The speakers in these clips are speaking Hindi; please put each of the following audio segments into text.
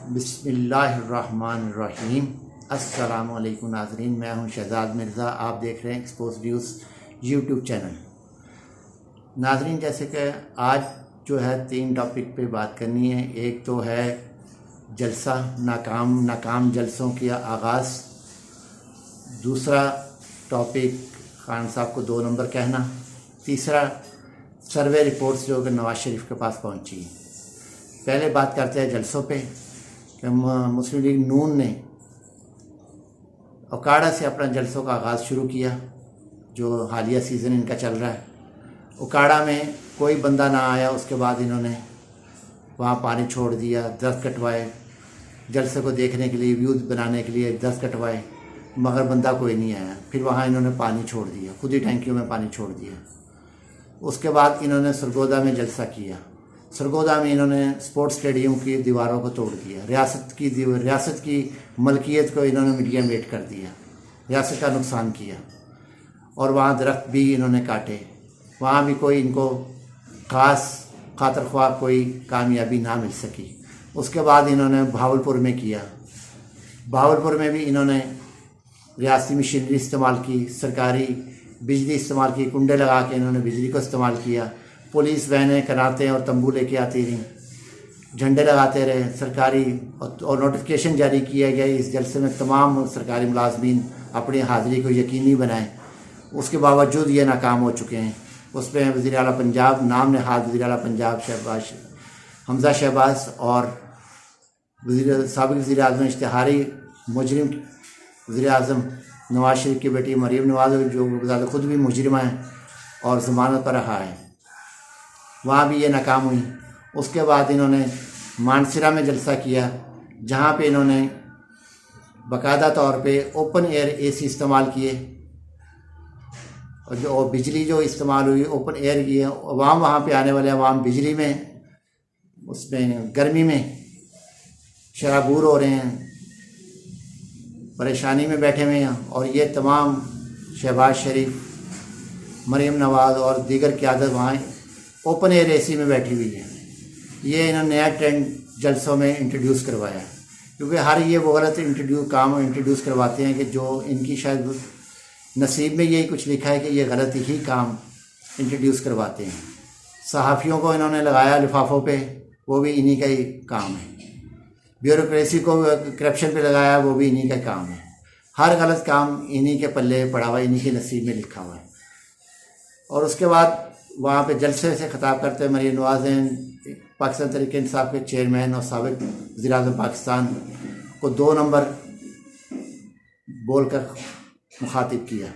बिस्मिल्लाहिर्रहमानिर्रहीम। अस्सलाम वालेकुम नाज़रीन, मैं हूं शहजाद मिर्ज़ा। आप देख रहे हैं एक्सपोज न्यूज़ यूट्यूब चैनल। नाज़रीन, जैसे कि आज जो है 3 टॉपिक पे बात करनी है। एक तो है जलसा, नाकाम जलसों का आगाज़। दूसरा टॉपिक खान साहब को 2 नंबर कहना। तीसरा सर्वे रिपोर्ट्स जो कि नवाज़ शरीफ के पास पहुंची। पहले बात करते हैं जलसों पे कि मुस्लिम लीग नून ने उकाड़ा से अपना जलसों का आगाज़ शुरू किया, जो हालिया सीज़न इनका चल रहा है। उकाड़ा में कोई बंदा ना आया, उसके बाद इन्होंने वहाँ पानी छोड़ दिया, दरख्त कटवाए, जलसे को देखने के लिए, व्यूज़ बनाने के लिए दरख्त कटवाए, मगर बंदा कोई नहीं आया। फिर वहाँ इन्होंने पानी छोड़ दिया, खुद ही टैंकियों में पानी छोड़ दिया। उसके बाद इन्होंने सरगोदा में जलसा किया। सरगोदा में इन्होंने स्पोर्ट्स स्टेडियम की दीवारों को तोड़ दिया। रियासत की मलकियत को इन्होंने मीडियमेट कर दिया, रियासत का नुकसान किया। और वहाँ दरख्त भी इन्होंने काटे, वहाँ भी कोई इनको ख़ास खातर ख्वाह कोई कामयाबी ना मिल सकी। उसके बाद इन्होंने भावलपुर में किया। भावलपुर में भी इन्होंने रियासती मशीनरी इस्तेमाल की, सरकारी बिजली इस्तेमाल की, कुंडे लगा के इन्होंने बिजली को इस्तेमाल किया। पुलिस वैनें कराते और तंबू लेके आती रहीं, झंडे लगाते रहे सरकारी, और नोटिफिकेशन जारी किया गया इस जलसे में तमाम सरकारी मुलाजमीन अपनी हाज़िरी को यकीनी बनाएं। उसके बावजूद ये नाकाम हो चुके हैं। उसमें वज़ीर आला पंजाब, नाम नहाद वज़ीर आला पंजाब हमज़ा शहबाज और साबिक़ वज़ीर आज़म इश्तिहारी मुजरिम वज़ीर आज़म नवाज़ शरीफ की बेटी मरीम नवाज़, जो ख़ुद भी मुजरिमा है और ज़मानत पर रहा है, वहाँ भी ये नाकाम हुई। उसके बाद इन्होंने मानसरा में जलसा किया, जहाँ पे इन्होंने बाकायदा तौर पे ओपन एयर एसी इस्तेमाल किए, और जो बिजली जो इस्तेमाल हुई ओपन एयर की है। वहाँ पे आने वाले अवाम बिजली में, उसमें गर्मी में शराबूर हो रहे हैं, परेशानी में बैठे हुए हैं। और ये तमाम शहबाज शरीफ, मरीम नवाज़ और दीगर क़यादत वहाँ ओपन एयर एसी में बैठी हुई है। ये इन्होंने नया ट्रेंड जलसों में इंट्रोड्यूस करवाया, क्योंकि हर ये वो गलत इंट्रोड्यूस करवाते हैं कि जो इनकी शायद नसीब में यही कुछ लिखा है कि ये गलत ही काम इंट्रोड्यूस करवाते हैं। सहाफ़ियों को इन्होंने लगाया लिफाफों पे, वो भी इन्हीं का ही काम है। ब्यूरोक्रेसी को करप्शन पे लगाया, वो भी इन्हीं का काम है। हर गलत काम इन्हीं के पल्ले पड़ा हुआ, इन्हीं के नसीब में लिखा हुआ है। और उसके बाद वहाँ पे जलसे से ख़िताब करते हुए मरीम नवाज़ ने पाकिस्तान तहरीक इंसाफ के चेयरमैन और साबिक़ वज़ीर आज़म पाकिस्तान को 2 नंबर बोलकर मुखातिब किया,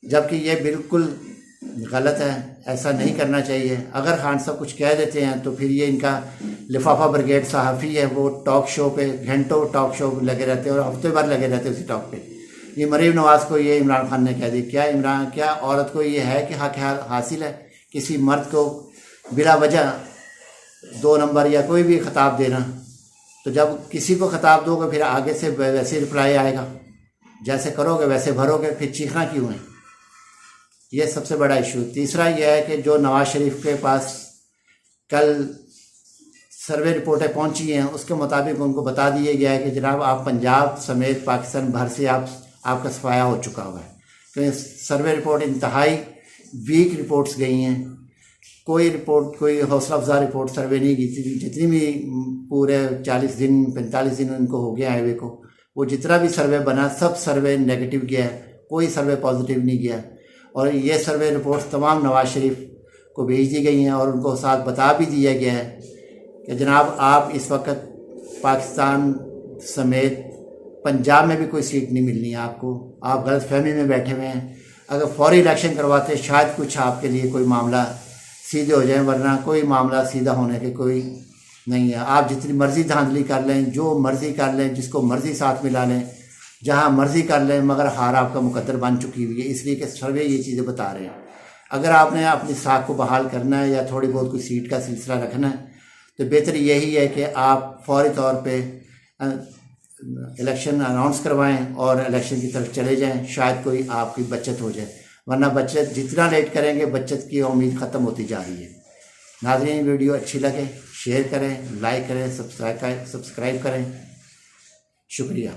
जबकि ये बिल्कुल गलत है, ऐसा नहीं करना चाहिए। अगर खान साहब कुछ कह देते हैं तो फिर ये इनका लिफाफा ब्रिगेड सहाफ़ी है, वो टॉक शो पे घंटों टॉक शो लगे रहते हैं और हफ्ते भर लगे रहते हैं उसी टॉक पे। ये मरीम नवाज़ को ये इमरान खान ने कह दिया, क्या औरत को ये है कि हक हासिल है किसी मर्द को बिला वजह 2 नंबर या कोई भी ख़िताब देना? तो जब किसी को ख़िताब दोगे फिर आगे से वैसे रिप्लाई आएगा, जैसे करोगे वैसे भरोगे, फिर चीखना क्यों है? ये सबसे बड़ा इशू। तीसरा यह है कि जो नवाज़ शरीफ के पास कल सर्वे रिपोर्टें पहुंची हैं, उसके मुताबिक उनको बता दिया गया है कि जनाब आप पंजाब समेत पाकिस्तान भर से आपका सफाया हो चुका हुआ है। तो सर्वे रिपोर्ट इंतहाई वीक रिपोर्ट्स गई हैं। कोई हौसला अफजा रिपोर्ट सर्वे नहीं की थी। जितनी भी पूरे 40 दिन 45 दिन उनको हो गया हाईवे को, वो जितना भी सर्वे बना सब सर्वे नेगेटिव गया है, कोई सर्वे पॉजिटिव नहीं गया। और ये सर्वे रिपोर्ट्स तमाम नवाज़ शरीफ को भेज दी गई हैं और उनको साथ बता भी दिया गया है कि जनाब आप इस वक्त पाकिस्तान समेत पंजाब में भी कोई सीट नहीं मिलनी है आपको, आप गलत फहमी में बैठे हुए हैं। अगर फौरी इलेक्शन करवाते शायद कुछ आपके लिए कोई मामला सीधे हो जाए, वरना कोई मामला सीधा होने के कोई नहीं है। आप जितनी मर्ज़ी धांधली कर लें, जो मर्ज़ी कर लें, जिसको मर्ज़ी साथ मिला लें, जहाँ मर्ज़ी कर लें, मगर हार आपका मुकद्दर बन चुकी हुई है। इसलिए कि सर्वे ये चीज़ें बता रहे हैं। अगर आपने अपनी साख को बहाल करना है या थोड़ी बहुत कोई सीट का सिलसिला रखना है, तो बेहतर यही है कि आप फौरी तौर पे इलेक्शन अनाउंस करवाएं और इलेक्शन की तरफ चले जाएं, शायद कोई आपकी बचत हो जाए। वरना बचत जितना लेट करेंगे, बचत की उम्मीद ख़त्म होती जा रही है। नाज़रीन, वीडियो अच्छी लगे शेयर करें, लाइक करें, सब्सक्राइब करें। शुक्रिया।